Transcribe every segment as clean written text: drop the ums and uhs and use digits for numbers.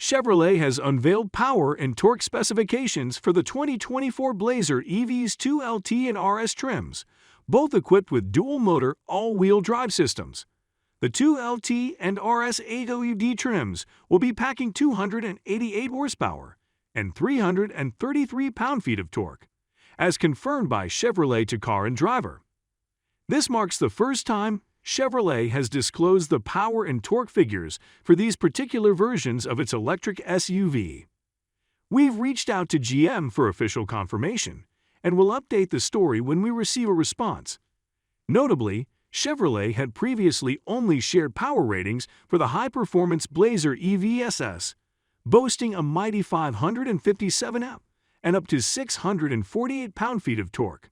Chevrolet has unveiled power and torque specifications for the 2024 Blazer EV's 2LT and RS trims, both equipped with dual-motor, all-wheel drive systems. The 2LT and RS AWD trims will be packing 288 horsepower and 333 pound-feet of torque, as confirmed by Chevrolet to Car and Driver. This marks the first time Chevrolet has disclosed the power and torque figures for these particular versions of its electric SUV. We've reached out to GM for official confirmation, and will update the story when we receive a response. Notably, Chevrolet had previously only shared power ratings for the high-performance Blazer EV SS, boasting a mighty 557 F and up to 648 pound-feet of torque,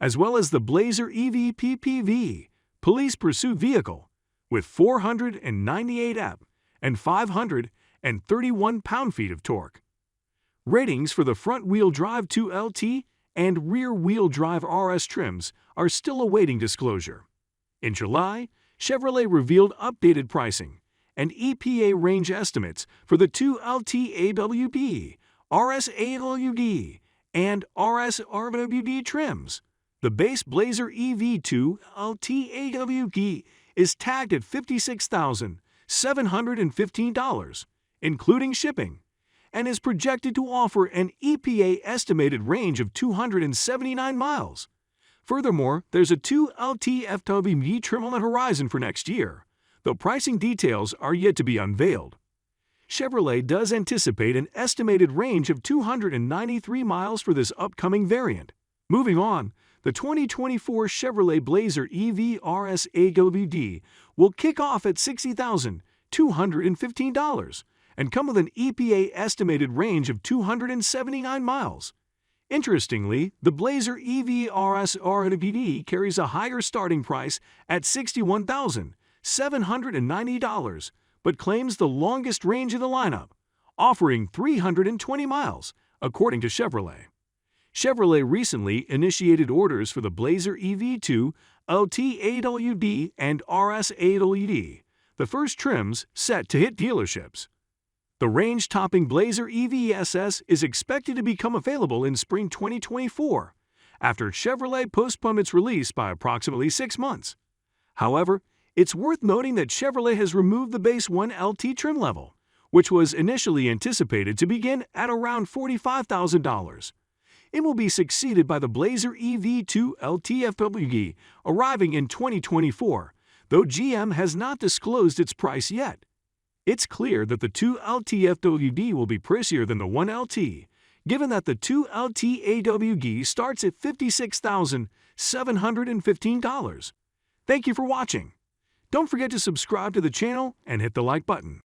as well as the Blazer EV PPV, police pursuit vehicle, with 498 F and 531 pound-feet of torque. Ratings for the front-wheel drive 2LT and rear-wheel drive RS trims are still awaiting disclosure. In July, Chevrolet revealed updated pricing and EPA range estimates for the 2LT AWD, RS AWD, and RS AWD trims. The base Blazer EV 2LT AWD is tagged at $56,715, including shipping, and is projected to offer an EPA estimated range of 279 miles. Furthermore, there's a 2LT FWD trim on the horizon for next year, though pricing details are yet to be unveiled. Chevrolet does anticipate an estimated range of 293 miles for this upcoming variant. Moving on, the 2024 Chevrolet Blazer EV RS AWD will kick off at $60,215 and come with an EPA estimated range of 279 miles. Interestingly, the Blazer EV RS AWD carries a higher starting price at $61,790, but claims the longest range in the lineup, offering 320 miles, according to Chevrolet. Chevrolet recently initiated orders for the Blazer EV2 LT AWD and RS AWD, the first trims set to hit dealerships. The range-topping Blazer EV SS is expected to become available in spring 2024, after Chevrolet postponed its release by approximately 6 months. However, it's worth noting that Chevrolet has removed the base 1LT trim level, which was initially anticipated to begin at around $45,000. It will be succeeded by the Blazer EV2 LT arriving in 2024, though GM has not disclosed its price yet. It's clear that the 2LT will be pricier than the 1LT, given that the 2LT AWD starts at $56,715. Thank you for watching. Don't forget to subscribe to the channel and hit the like button.